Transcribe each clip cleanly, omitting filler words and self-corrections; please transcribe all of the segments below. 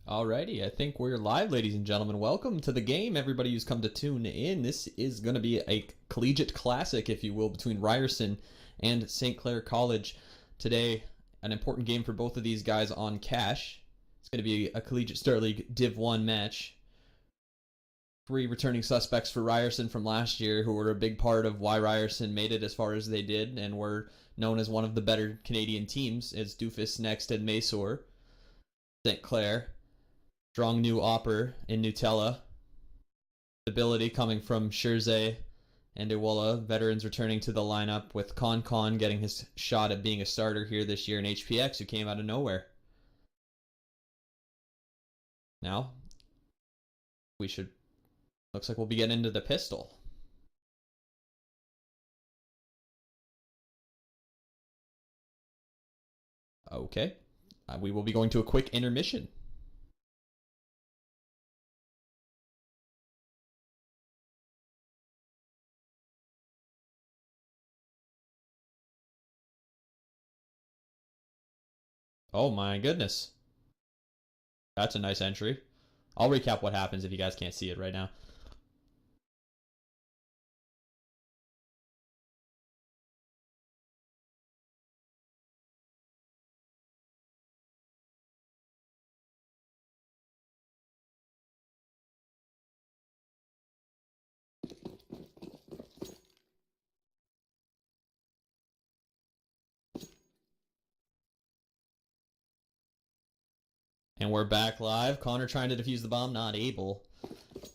Alrighty, I think we're live, ladies and gentlemen. Welcome to the game, everybody who's come to tune in. This is going to be a collegiate classic, if you will, between Ryerson and St. Clair College. Today, an important game for both of these guys on cash. It's going to be a Collegiate Star League Div 1 match. 3 returning suspects for Ryerson from last year who were a big part of why Ryerson made it as far as they did and were known as one of the better Canadian teams. It's Doofus next and Masor. St. Clair. Strong new Opper in Nutella. Stability coming from Scherze and Iwala. Veterans returning to the lineup with Con getting his shot at being a starter here this year, and HPX who came out of nowhere. Now, looks like we'll be getting into the pistol. Okay. We will be going to a quick intermission. Oh my goodness. That's a nice entry. I'll recap what happens if you guys can't see it right now. And we're back live. Connor trying to defuse the bomb, not able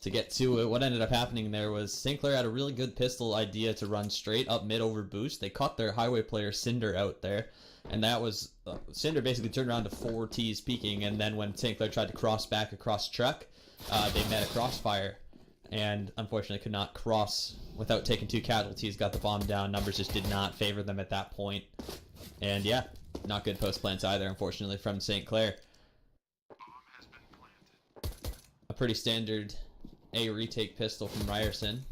to get to it. What ended up happening there was St. Clair had a really good pistol idea to run straight up mid over boost. They caught their highway player Cinder out there, and that was Cinder basically turned around to 4 T's peeking, and then when St. Clair tried to cross back across truck, they met a crossfire and unfortunately could not cross without taking 2 casualties. Got the bomb down. Numbers just did not favor them at that point, and yeah, not good post plants either, unfortunately, from St. Clair. A pretty standard A retake pistol from Ryerson.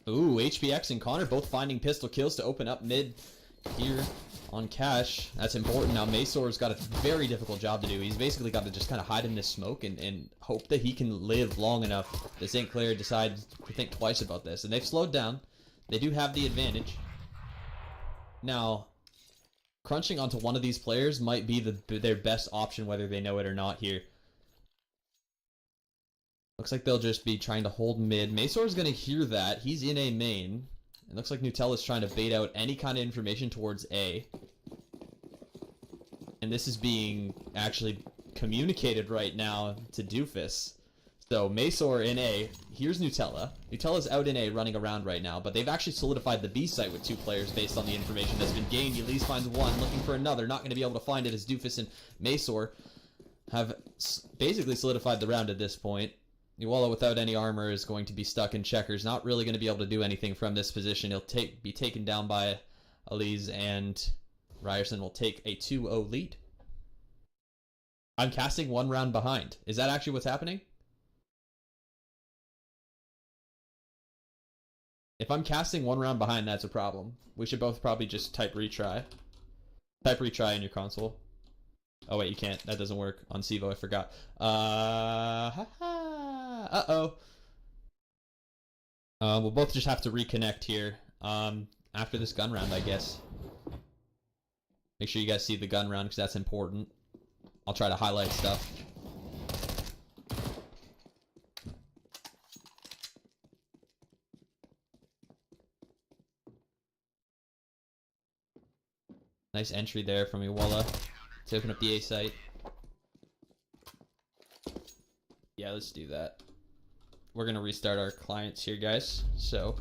Ooh, HPX and Connor both finding pistol kills to open up mid here on cash. That's important. Now Masor's got a very difficult job to do. He's basically got to just kind of hide in this smoke and hope that he can live long enough that St. Clair decides to think twice about this. And they've slowed down. They do have the advantage. Now, crunching onto one of these players might be their best option, whether they know it or not here. Looks like they'll just be trying to hold mid. Masor's going to hear that. He's in A main. It looks like Nutella's trying to bait out any kind of information towards A. And this is being actually communicated right now to Doofus. So Masor in A. Here's Nutella. Nutella's out in A running around right now, but they've actually solidified the B site with 2 players based on the information that's been gained. Elise finds one, looking for another. Not going to be able to find it as Doofus and Masor have basically solidified the round at this point. Iwala without any armor is going to be stuck in checkers. Not really going to be able to do anything from this position. He'll be taken down by Elise, and Ryerson will take a 2-0 lead. I'm casting 1 round behind. Is that actually what's happening? If I'm casting 1 round behind, that's a problem. We should both probably just type retry. Type retry in your console. Oh wait, you can't. That doesn't work on Civo. I forgot. Uh-oh. We'll both just have to reconnect here. After this gun round, I guess. Make sure you guys see the gun round because that's important. I'll try to highlight stuff. Nice entry there from Iwala to open up the A site. Yeah, let's do that. We're going to restart our clients here, guys. So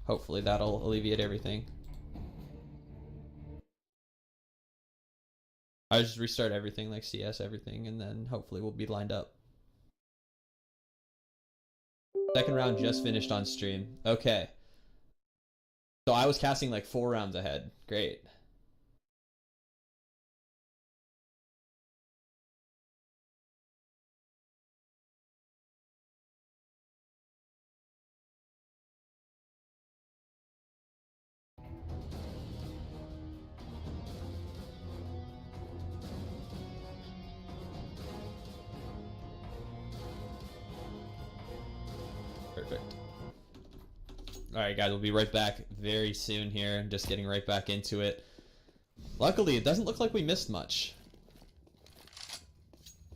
hopefully that'll alleviate everything. I just restart everything, like CS, everything, and then hopefully we'll be lined up. Second round just finished on stream. Okay. So I was casting like 4 rounds ahead. Great. Alright guys, we'll be right back very soon here. Just getting right back into it. Luckily, it doesn't look like we missed much.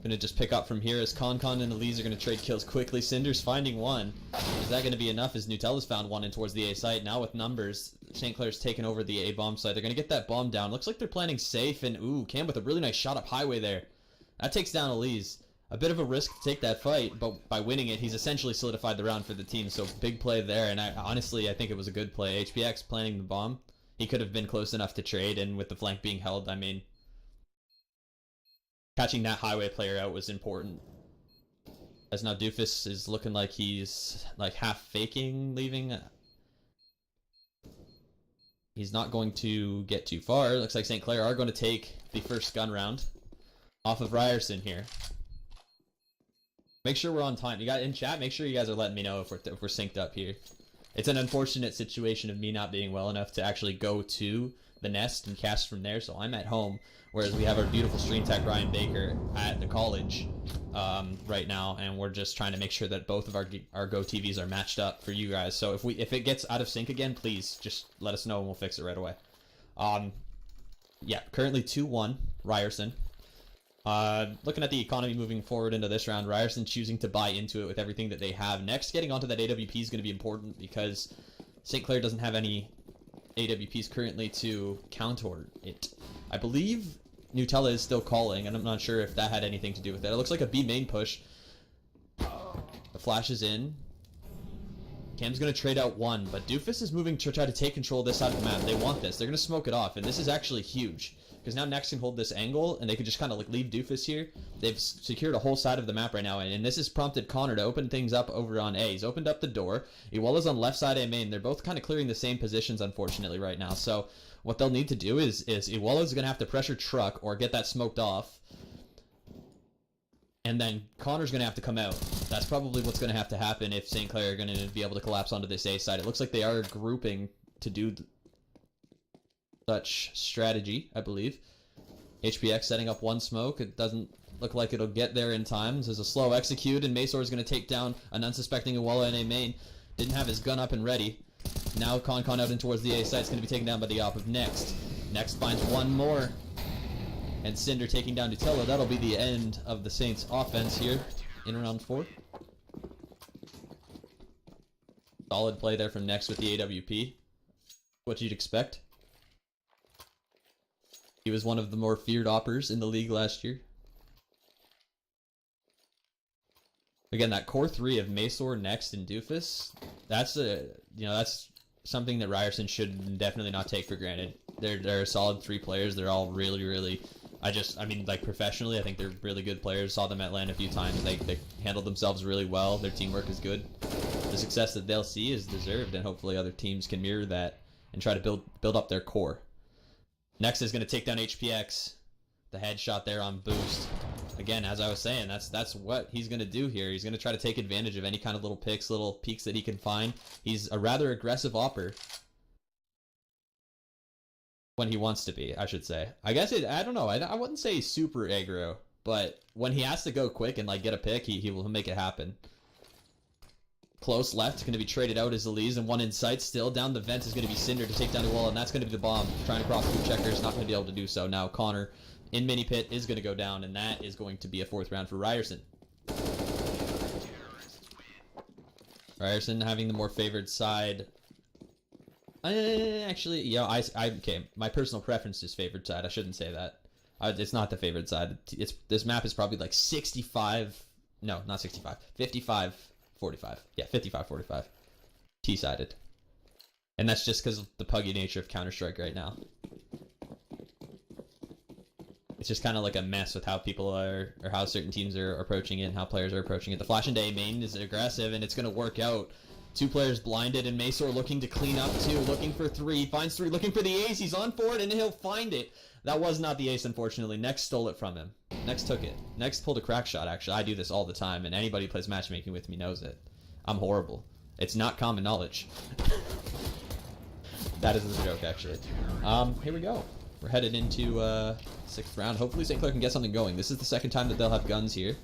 Gonna just pick up from here as Concon and Elise are gonna trade kills quickly. Cinder's finding one. Is that gonna be enough as Nutella's found one in towards the A site? Now with numbers, St. Clair's taken over the A bomb site. They're gonna get that bomb down. Looks like they're planning safe, and ooh, Cam with a really nice shot up highway there. That takes down Elise. A bit of a risk to take that fight, but by winning it, he's essentially solidified the round for the team. So big play there, and honestly, I think it was a good play. HPX planning the bomb. He could have been close enough to trade, and with the flank being held, I mean, catching that highway player out was important. As now Doofus is looking like he's like half faking leaving. He's not going to get too far. Looks like St. Clair are going to take the first gun round off of Ryerson here. Make sure we're on time. You got in chat, make sure you guys are letting me know if we're synced up here. It's an unfortunate situation of me not being well enough to actually go to the nest and cast from there, so I'm at home, whereas we have our beautiful stream tech Ryan Baker at the college right now, and we're just trying to make sure that both of our Go TVs are matched up for you guys. So if it gets out of sync again, please just let us know and we'll fix it right away. Yeah, currently 2-1 Ryerson. Looking at the economy moving forward into this round, Ryerson choosing to buy into it with everything that they have. Next, getting onto that AWP is going to be important because St. Clair doesn't have any AWPs currently to counter it. I believe Nutella is still calling, and I'm not sure if that had anything to do with it. It looks like a B main push. The flash is in. Cam's going to trade out one, but Doofus is moving to try to take control of this side of the map. They want this. They're going to smoke it off, and this is actually huge. Because now Next can hold this angle, and they could just kind of like leave Doofus here. They've secured a whole side of the map right now, and this has prompted Connor to open things up over on A. He's opened up the door. Iwala's on left side A main. They're both kind of clearing the same positions, unfortunately, right now. So what they'll need to do is Iwala's going to have to pressure truck or get that smoked off. And then Connor's going to have to come out. That's probably what's going to have to happen if St. Clair are going to be able to collapse onto this A side. It looks like they are grouping to do such strategy, I believe. HPX setting up one smoke. It doesn't look like it'll get there in time. There's a slow execute, and Maysor is going to take down an unsuspecting Iwala in A main. Didn't have his gun up and ready. Now Concon out in towards the A side. It's going to be taken down by the op of Next. Next finds one more. And Cinder taking down Nutella. That'll be the end of the Saints offense here in round 4. Solid play there from Next with the AWP. What you'd expect. He was one of the more feared oppers in the league last year. Again, that core 3 of Maysor, Next, and Doofus, that's that's something that Ryerson should definitely not take for granted. They're a solid 3 players. They're all really I mean, like, professionally, I think they're really good players. Saw them at LAN a few times. They handled themselves really well. Their teamwork is good. The success that they'll see is deserved, and hopefully other teams can mirror that and try to build up their core. Next is going to take down HPX. The headshot there on boost. Again, as I was saying, that's what he's going to do here. He's going to try to take advantage of any kind of little picks, little peaks that he can find. He's a rather aggressive opper. When he wants to be, I should say. I guess I don't know. I wouldn't say super aggro, but when he has to go quick and like get a pick, he will make it happen. Close left, going to be traded out as Elise, and one in sight still. Down the vents is going to be Cinder to take down the wall, and that's going to be the bomb. Trying to cross through checkers, not going to be able to do so. Now Connor in mini pit is going to go down, and that is going to be a 4th round for Ryerson. Ryerson having the more favored side. Actually, yeah, okay. My personal preference is favored side. I shouldn't say that. It's not the favored side. This map is probably like 65. No, not 65. 55. 45. Yeah, 55-45. T-sided. And that's just because of the puggy nature of Counter-Strike right now. It's just kind of like a mess with how people are, or how certain teams are approaching it and how players are approaching it. The flash into A main is aggressive, and it's going to work out. 2 players blinded, and Maysor looking to clean up 2, looking for 3, finds 3, looking for the ace. He's on for it, and he'll find it. That was not the ace, unfortunately. Next stole it from him. Next took it. Next pulled a crack shot, actually. I do this all the time, and anybody who plays matchmaking with me knows it. I'm horrible. It's not common knowledge. That is a joke, actually. Here we go. We're headed into 6th round. Hopefully St. Clair can get something going. This is the second time that they'll have guns here.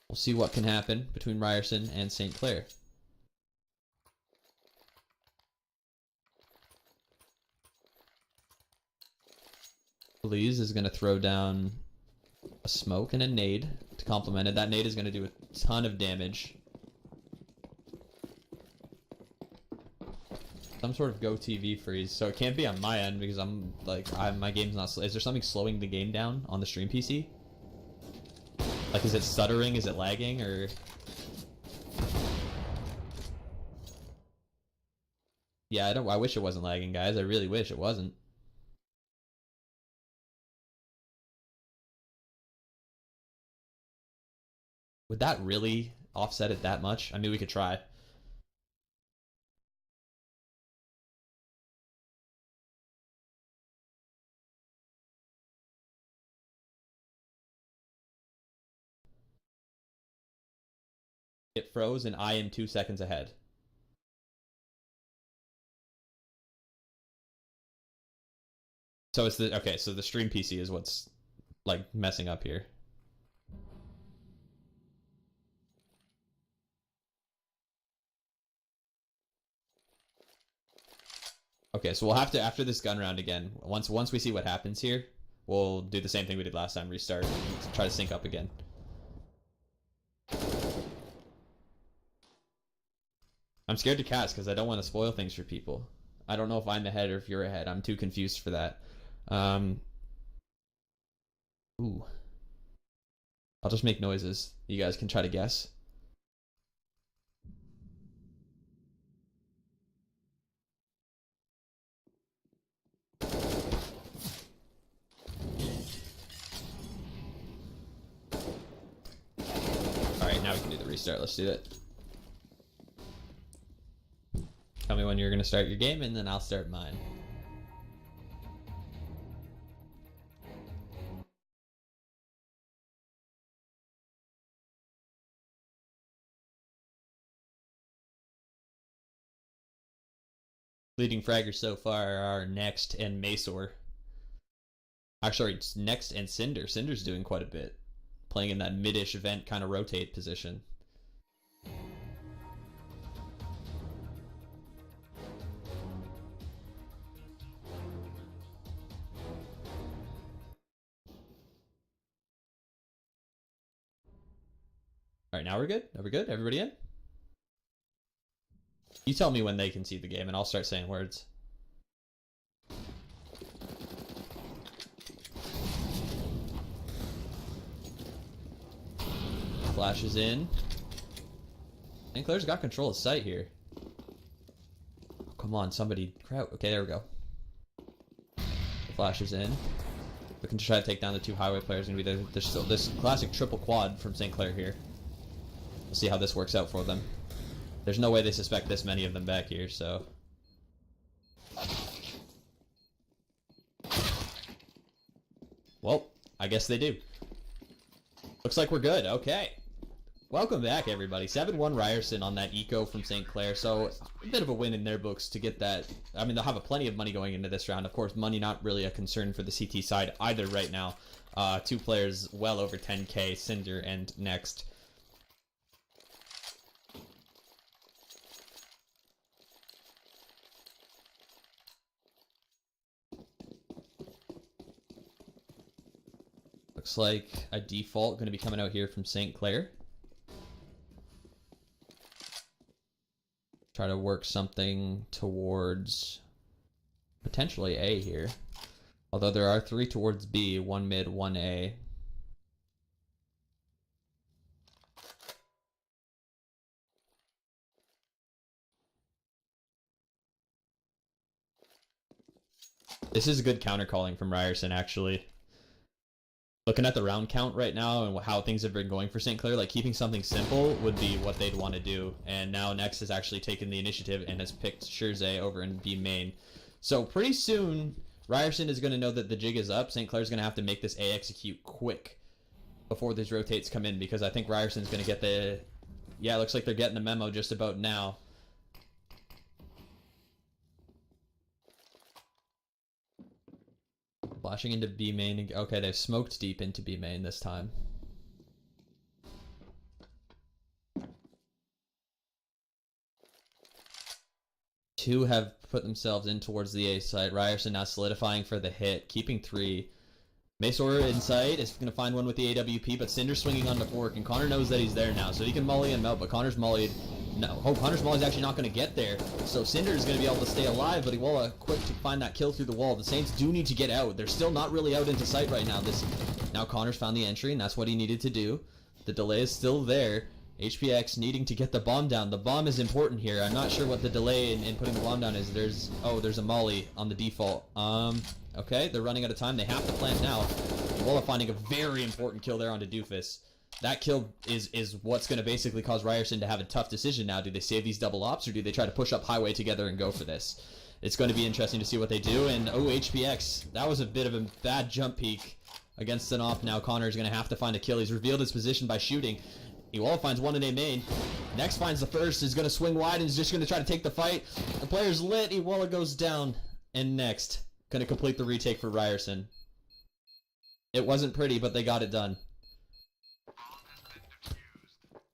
We'll see what can happen between Ryerson and St. Clair. Belize is going to throw down a smoke and a nade to complement it. That nade is going to do a ton of damage. Some sort of Go TV freeze, so it can't be on my end because my game's not. Is there something slowing the game down on the stream PC? Like, is it stuttering? Is it lagging? Or yeah, I wish it wasn't lagging, guys. I really wish it wasn't. Would that really offset it that much? I mean, we could try. It froze and I am 2 seconds ahead. So it's the okay, so the stream PC is what's like messing up here. Okay, so we'll have to, after this gun round again, once we see what happens here, we'll do the same thing we did last time, restart, try to sync up again. I'm scared to cast because I don't want to spoil things for people. I don't know if I'm ahead or if you're ahead. I'm too confused for that. Ooh. I'll just make noises. You guys can try to guess. Alright, now we can do the restart. Let's do it. Tell me when you're going to start your game, and then I'll start mine. Leading fraggers so far are Next and Maesor. Actually, it's Next and Cinder. Cinder's doing quite a bit. Playing in that mid-ish event kind of rotate position. Alright, now we're good? Are we good? Everybody in? You tell me when they can see the game and I'll start saying words. Flashes in. St. Clair's got control of sight here. Oh, come on, somebody. Crowd. Okay, there we go. Flashes in. Looking to try to take down the two highway players. Gonna be this classic triple quad from St. Clair here. We'll see how this works out for them. There's no way they suspect this many of them back here, so. Well, I guess they do. Looks like we're good. Okay. Welcome back, everybody. 7-1 Ryerson on that eco from St. Clair. So, a bit of a win in their books to get that. I mean, they'll have plenty of money going into this round. Of course, money not really a concern for the CT side either right now. Two players well over 10k, Cinder and Next. Looks like a default going to be coming out here from St. Clair. Try to work something towards potentially A here. Although there are 3 towards B, 1 mid, 1 A. This is a good counter calling from Ryerson, actually. Looking at the round count right now and how things have been going for St. Clair, like keeping something simple would be what they'd want to do. And now Next has actually taken the initiative and has picked Scherze over in B main. So pretty soon, Ryerson is going to know that the jig is up. St. Clair's going to have to make this A execute quick before these rotates come in, because I think Ryerson's going to get the... Yeah, it looks like they're getting the memo just about now. Flashing into B main. Okay, they've smoked deep into B main this time. Two have put themselves in towards the A side. Ryerson now solidifying for the hit, keeping 3. Maysor in sight is going to find one with the AWP, but Cinder's swinging on the fork, and Connor knows that he's there now, so he can molly him out, but Connor's mollied. No, Connor's molly's actually not going to get there, so Cinder is going to be able to stay alive, but Iwola quick to find that kill through the wall. The Saints do need to get out. They're still not really out into sight right now. Now Connor's found the entry, and that's what he needed to do. The delay is still there. HPX needing to get the bomb down. The bomb is important here. I'm not sure what the delay in putting the bomb down is. There's a molly on the default. Okay, they're running out of time. They have to plant now. Iwola finding a very important kill there onto Doofus. That kill is what's going to basically cause Ryerson to have a tough decision now. Do they save these double ops, or do they try to push up Highway together and go for this? It's going to be interesting to see what they do. And HPX, that was a bit of a bad jump peek against an op. Now Connor's going to have to find a kill. He's revealed his position by shooting. Iwola finds one in A main. Next finds the first, is going to swing wide and is just going to try to take the fight. The player's lit. Iwola goes down. And next, going to complete the retake for Ryerson. It wasn't pretty, but they got it done.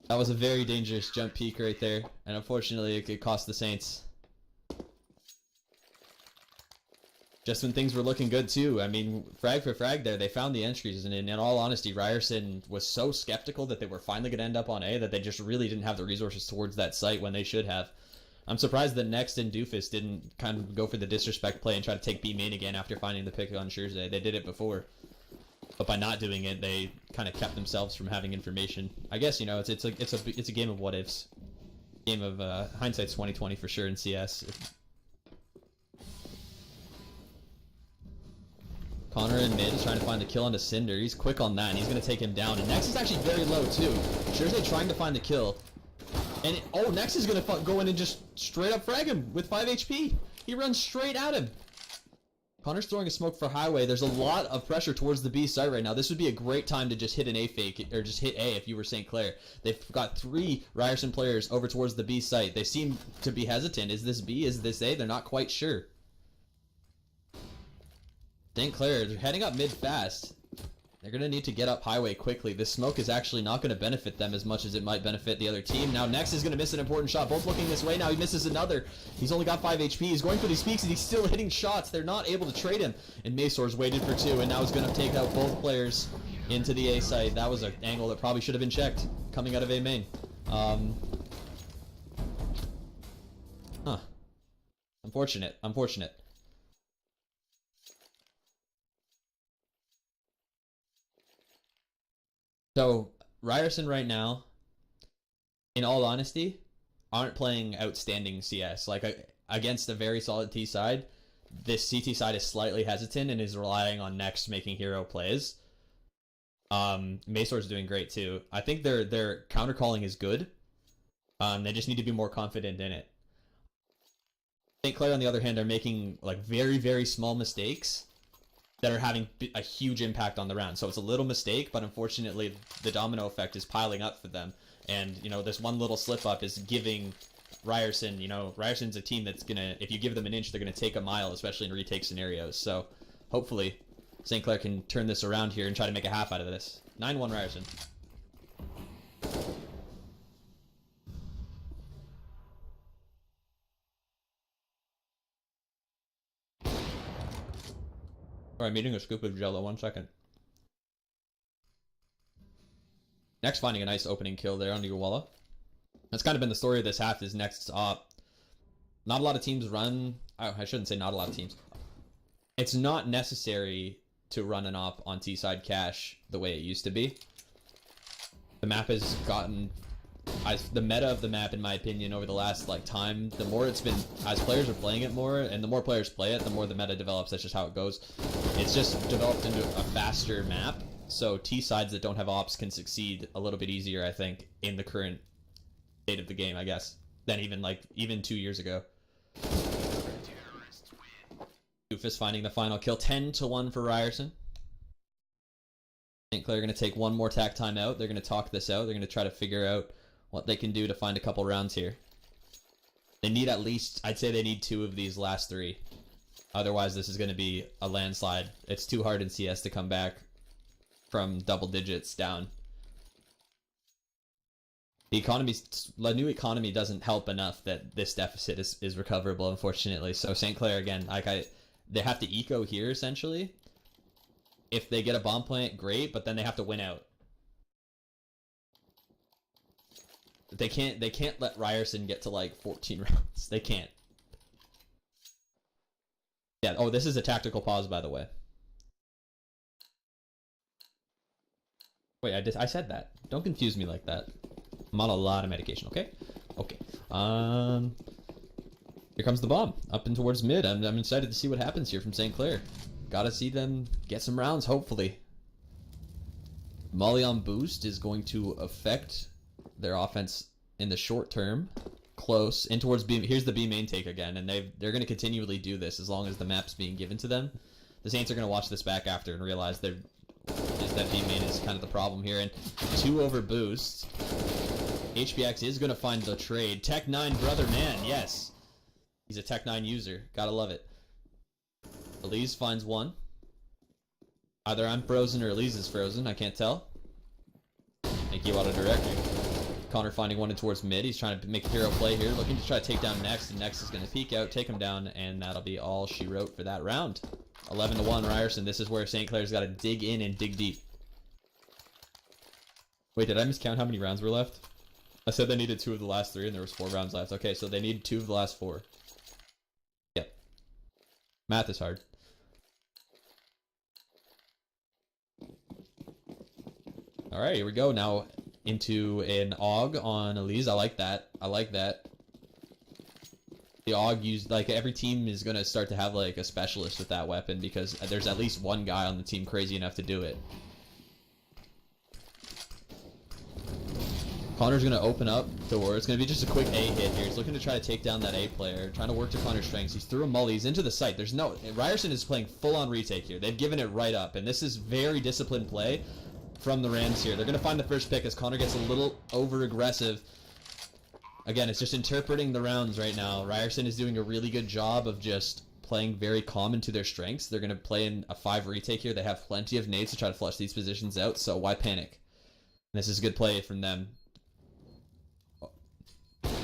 That was a very dangerous jump peek right there, and unfortunately it could cost the Saints. Just when things were looking good too. I mean, frag for frag there, they found the entries, and in all honesty, Ryerson was so skeptical that they were finally going to end up on A that they just really didn't have the resources towards that site when they should have. I'm surprised that Next and Doofus didn't kind of go for the disrespect play and try to take B main again after finding the pick on Shurzay. They did it before. But by not doing it, they kind of kept themselves from having information. I guess, you know, it's a game of what ifs, game of hindsight's 2020 for sure in CS. Connor in mid is trying to find the kill onto Cinder. He's quick on that, and he's going to take him down. And Nex is actually very low too. Shurzay trying to find the kill, and Nex is going to go in and just straight up frag him with 5 HP. He runs straight at him. Connor's throwing a smoke for Highway. There's a lot of pressure towards the B site right now. This would be a great time to just hit an A fake, or just hit A if you were St. Clair. They've got 3 Ryerson players over towards the B site. They seem to be hesitant. Is this B? Is this A? They're not quite sure. St. Clair, they're heading up mid fast. They're going to need to get up Highway quickly. This smoke is actually not going to benefit them as much as it might benefit the other team. Now Nex is going to miss an important shot. Both looking this way. Now he misses another. He's only got 5 HP. He's going for these peaks and he's still hitting shots. They're not able to trade him. And Maysor's waited for 2 and now he's going to take out both players into the A site. That was an angle that probably should have been checked coming out of A main. Unfortunate. So, Ryerson right now, in all honesty, aren't playing outstanding CS. Like, against a very solid T side, this CT side is slightly hesitant and is relying on Next making hero plays. Maysor's doing great too. I think their counter calling is good. They just need to be more confident in it. St. Clair, on the other hand, are making like very, very small mistakes that are having a huge impact on the round. So it's a little mistake, but unfortunately the domino effect is piling up for them. And, you know, this one little slip up is giving Ryerson, you know, Ryerson's a team that's gonna, if you give them an inch, they're gonna take a mile, especially in retake scenarios. So hopefully St. Clair can turn this around here and try to make a half out of this. 9-1 Ryerson. Alright, I'm eating a scoop of Jello. 1 second. Next finding a nice opening kill there on Iwola. That's kind of been the story of this half, is Next's op. Not a lot of teams run... I shouldn't say not a lot of teams. It's not necessary to run an op on T-side cache the way it used to be. The map has gotten... the meta of the map, in my opinion, over the last time, the more it's been, as players are playing it more, and the more players play it, the more the meta develops. That's just how it goes. It's just developed into a faster map, so T sides that don't have ops can succeed a little bit easier, I think, in the current state of the game, I guess, than even 2 years ago. Doofus finding the final kill. 10-1 for Ryerson. St. Clair are going to take one more tack time out. They're going to talk this out. They're going to try to figure out what they can do to find a couple rounds here. They need at least, I'd say they need 2 of these last 3. Otherwise, this is going to be a landslide. It's too hard in CS to come back from double digits down. The new economy doesn't help enough that this deficit is recoverable, unfortunately. So St. Clair, again, they have to eco here, essentially. If they get a bomb plant, great, but then they have to win out. They can't let Ryerson get to like 14 rounds. They can't. Yeah, oh, this is a tactical pause, by the way. Wait, I said that. Don't confuse me like that. I'm on a lot of medication, okay? Okay. Here comes the bomb. Up and towards mid. I'm excited to see what happens here from St. Clair. Gotta see them get some rounds, hopefully. Molly on boost is going to affect their offense in the short term. Close. In towards B. Here's the B main take again, and they're going to continually do this as long as the map's being given to them. The Saints are going to watch this back after and realize that B main is kind of the problem here. And 2 over boost. HPX is going to find the trade. Tech 9 brother man, yes. He's a Tech 9 user. Gotta love it. Elise finds 1. Either I'm frozen or Elise is frozen. I can't tell. Thank you, Auto Director. Connor finding 1 in towards mid. He's trying to make a hero play here. Looking to try to take down Next. And Next is going to peek out, take him down, and that'll be all she wrote for that round. 11-1 Ryerson. This is where St. Clair's got to dig in and dig deep. Wait, did I miscount how many rounds were left? I said they needed 2 of the last 3 and there was 4 rounds left. Okay, so they need 2 of the last 4. Yep. Math is hard. Alright, here we go. Now into an AUG on Elise. I like that. I like that. The AUG used, like, every team is going to start to have, like, a specialist with that weapon because there's at least one guy on the team crazy enough to do it. Connor's going to open up door. It's going to be just a quick A hit here. He's looking to try to take down that A player, trying to work to Connor's strengths. He's through a mulli. He's into the site. There's no... Ryerson is playing full-on retake here. They've given it right up, and this is very disciplined play from the Rams here. They're going to find the first pick as Connor gets a little over-aggressive. Again, it's just interpreting the rounds right now. Ryerson is doing a really good job of just playing very calm into their strengths. They're going to play in a 5 retake here. They have plenty of nades to try to flush these positions out, so why panic? And this is a good play from them.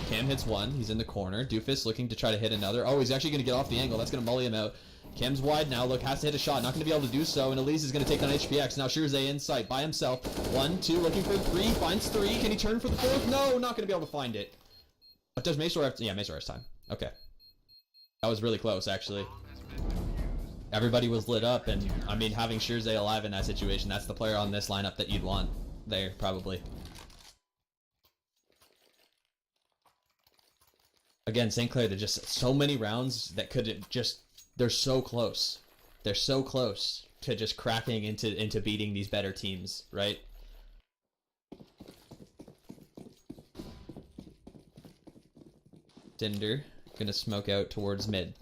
Cam hits 1. He's in the corner. Doofus looking to try to hit another. Oh, he's actually going to get off the angle. That's going to mully him out. Cam's wide now. Look, has to hit a shot. Not going to be able to do so. And Elise is going to take down HPX. Now Shirzay in sight by himself. 1, 2, looking for 3. Finds 3. Can he turn for the 4th? No, not going to be able to find it. But does Maesor have... Yeah, Maesor has time. Okay. That was really close, actually. Everybody was lit up. And, I mean, having Shirzay alive in that situation, that's the player on this lineup that you'd want there, probably. Again, St. Clair, they're just so many rounds that could just... They're so close. They're so close to just cracking into beating these better teams, right? Cinder gonna smoke out towards mid.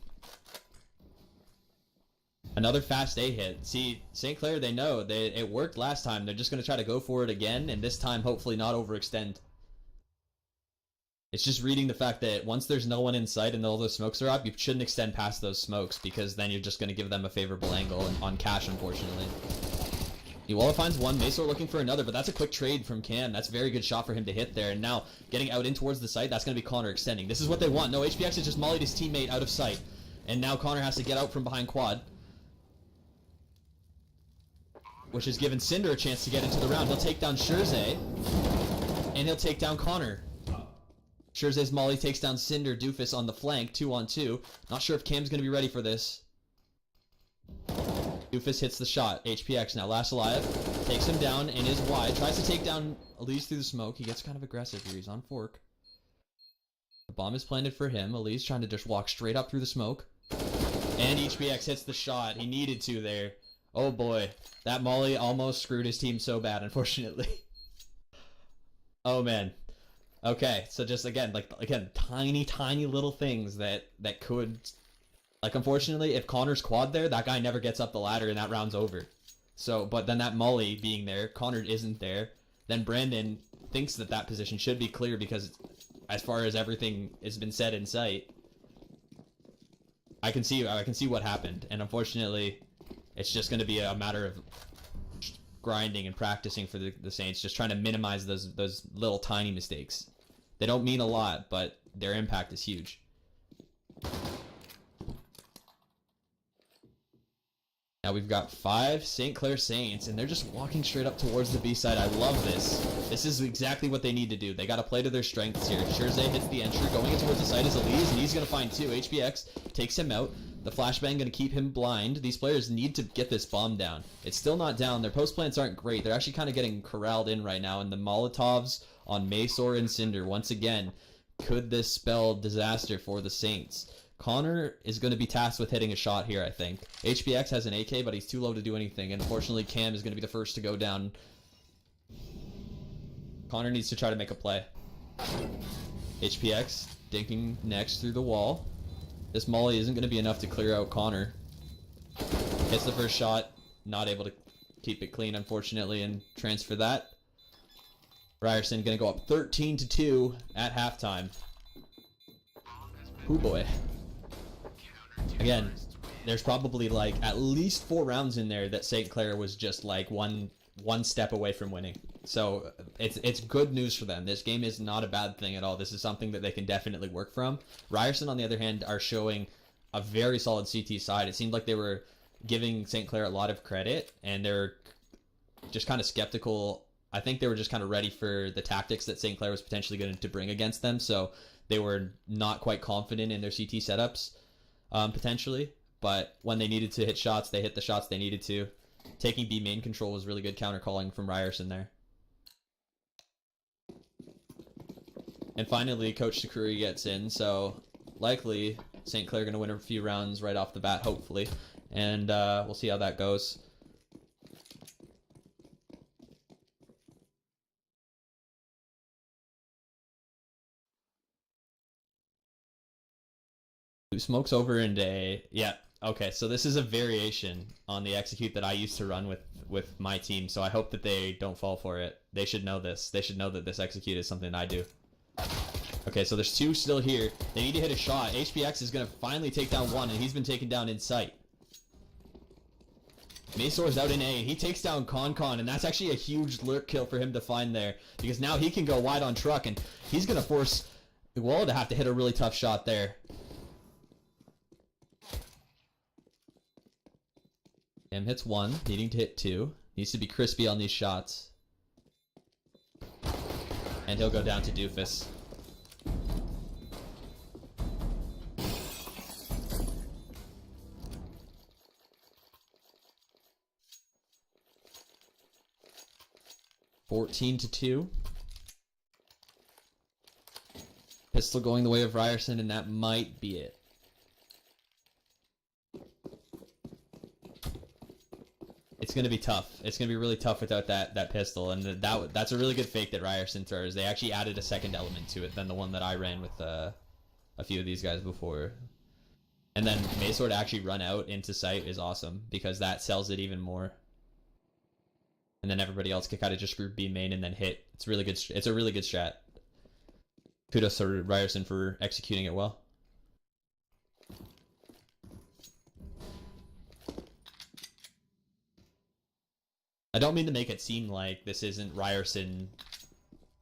Another fast A hit. See, St. Clair, they know. It worked last time. They're just gonna try to go for it again, and this time hopefully not overextend. It's just reading the fact that once there's no one in sight and all those smokes are up, you shouldn't extend past those smokes because then you're just going to give them a favorable angle on cash, unfortunately. Iwala finds 1. Maesor looking for another, but that's a quick trade from Cam. That's a very good shot for him to hit there. And now, getting out in towards the site, that's going to be Connor extending. This is what they want. No, HPX has just mollied his teammate out of sight. And now Connor has to get out from behind quad. Which has given Cinder a chance to get into the round. He'll take down Shirzay. And he'll take down Connor. Shirzay's molly takes down Cinder. Doofus on the flank, 2-on-2. Not sure if Cam's going to be ready for this. Doofus hits the shot. HPX now. Last alive. Takes him down and is wide. Tries to take down Elise through the smoke. He gets kind of aggressive here. He's on fork. The bomb is planted for him. Elise trying to just walk straight up through the smoke. And HPX hits the shot. He needed to there. Oh boy. That molly almost screwed his team so bad, unfortunately. Oh man. Okay, so just again, tiny little things that could, like, unfortunately, if Connor's quad there, that guy never gets up the ladder and that round's over. So, but then that molly being there, Connor isn't there, then Brandon thinks that position should be clear because as far as everything has been said in sight, I can see what happened, and unfortunately, it's just going to be a matter of grinding and practicing for the Saints, just trying to minimize those little tiny mistakes. They don't mean a lot, but their impact is huge. Now we've got 5 St. Clair Saints, and they're just walking straight up towards the B side. I love this. This is exactly what they need to do. They got to play to their strengths here. Shirzay hits the entry, going in towards the side is Elise, and he's going to find 2. HBX takes him out. The flashbang going to keep him blind. These players need to get this bomb down. It's still not down. Their post plants aren't great. They're actually kind of getting corralled in right now, and the Molotovs on Maysor and Cinder, once again, could this spell disaster for the Saints? Connor is going to be tasked with hitting a shot here, I think. HBX has an AK, but he's too low to do anything. And unfortunately, Cam is going to be the first to go down. Connor needs to try to make a play. HPX dinking next through the wall. This molly isn't going to be enough to clear out Connor. Hits the first shot. Not able to keep it clean, unfortunately, and transfer that. Ryerson going to go up 13-2 at halftime. Oh boy. Again, there's probably like at least 4 rounds in there that St. Clair was just like one step away from winning. So it's good news for them. This game is not a bad thing at all. This is something that they can definitely work from. Ryerson, on the other hand, are showing a very solid CT side. It seemed like they were giving St. Clair a lot of credit, and they're just kind of skeptical. I think they were just kind of ready for the tactics that St. Clair was potentially going to bring against them. So they were not quite confident in their CT setups. Potentially, but when they needed to hit shots, they hit the shots they needed to. Taking B main control was really good counter calling from Ryerson there. And finally, Coach Sakuri gets in, so likely St. Clair going to win a few rounds right off the bat, hopefully. And we'll see how that goes. Smokes over into a... Yeah, okay, so this is a variation on the execute that I used to run with my team, so I hope that they don't fall for it. They should know this. They should know that this execute is something I do. Okay, so there's 2 still here. They need to hit a shot. HBX is going to finally take down 1, and he's been taken down in sight. Masor's out in A, and he takes down Con, and that's actually a huge lurk kill for him to find there, because now he can go wide on truck, and he's going to force the wall to have to hit a really tough shot there. Cam hits 1, needing to hit 2. Needs to be crispy on these shots. And he'll go down to Doofus. (14-2). Pistol going the way of Ryerson, and that might be it. It's going to be tough. It's going to be really tough without that pistol, and that's a really good fake that Ryerson throws. They actually added a second element to it than the one that I ran with a few of these guys before. And then Maysor to actually run out into sight is awesome, because that sells it even more. And then everybody else can kind of just group B main and then hit. It's really good. It's a really good strat. Kudos to Ryerson for executing it well. I don't mean to make it seem like this isn't Ryerson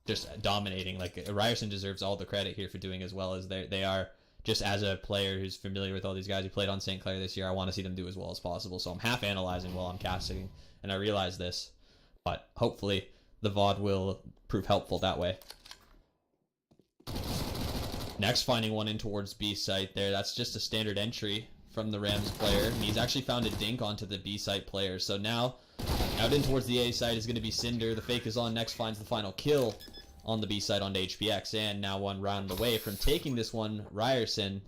just dominating. Like, Ryerson deserves all the credit here for doing as well as they are. Just as a player who's familiar with all these guys who played on St. Clair this year, I want to see them do as well as possible. So I'm half analyzing while I'm casting, and I realize this. But hopefully the VOD will prove helpful that way. Next, finding one in towards B site there. That's just a standard entry from the Rams player. And he's actually found a dink onto the B site player. So now, out in towards the A side is going to be Cinder. The fake is on. Next finds the final kill on the B side onto HPX. And now 1 round away from taking this one, Ryerson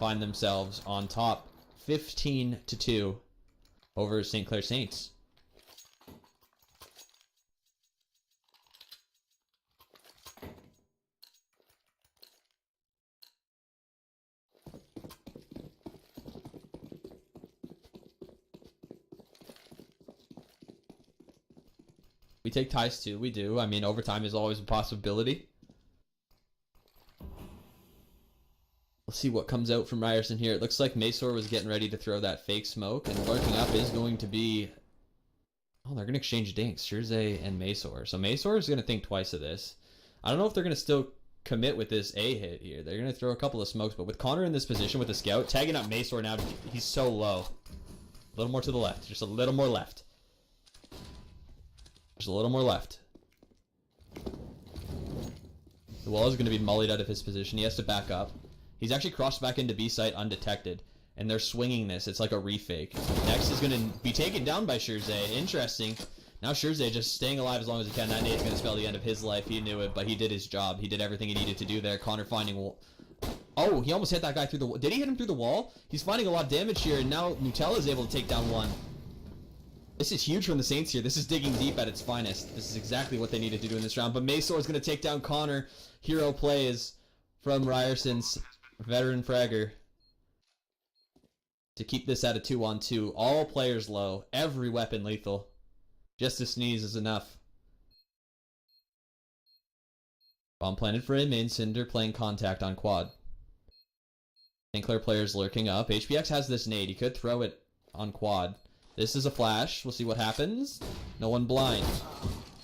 find themselves on top 15-2 over St. Clair Saints. We take ties too, we do. I mean, overtime is always a possibility. We'll see what comes out from Ryerson here. It looks like Maysor was getting ready to throw that fake smoke, and lurking up is going to be... Oh, they're going to exchange dinks, Shirzay and Maysor. So Maysor is going to think twice of this. I don't know if they're going to still commit with this A hit here. They're going to throw a couple of smokes, but with Connor in this position with the scout, tagging up Maysor now, he's so low. A little more to the left. Just a little more left. Just a little more left. The wall is going to be mullied out of his position. He has to back up. He's actually crossed back into B site undetected. And they're swinging this. It's like a refake. Next is going to be taken down by Shirzay. Interesting. Now Shirzay just staying alive as long as he can. That nade's going to spell the end of his life. He knew it, but he did his job. He did everything he needed to do there. Connor finding... Oh, he almost hit that guy through the wall. Did he hit him through the wall? He's finding a lot of damage here, and now Nutella is able to take down one. This is huge from the Saints here. This is digging deep at its finest. This is exactly what they needed to do in this round. But Maysor is going to take down Connor. Hero plays from Ryerson's veteran fragger to keep this at a 2-on-2. All players low. Every weapon lethal. Just a sneeze is enough. Bomb planted for a main. Cinder playing contact on quad. St. Clair players lurking up. HPX has this nade. He could throw it on quad. This is a flash. We'll see what happens. No one blind.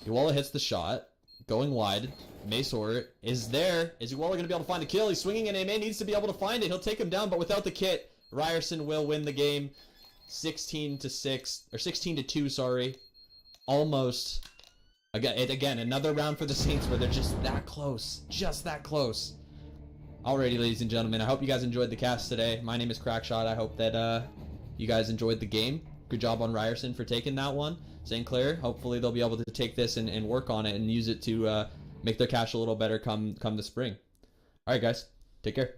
Uwalla hits the shot. Going wide. Maysor is there. Is Uwalla going to be able to find a kill? He's swinging, and Aimee needs to be able to find it. He'll take him down, but without the kit, Ryerson will win the game. 16-6, or 16-2, sorry. Almost. Again, another round for the Saints where they're just that close. Just that close. Alrighty, ladies and gentlemen, I hope you guys enjoyed the cast today. My name is Crackshot. I hope that you guys enjoyed the game. Good job on Ryerson for taking that one. St. Clair, hopefully they'll be able to take this and work on it and use it to make their cash a little better come the spring. Alright guys, take care.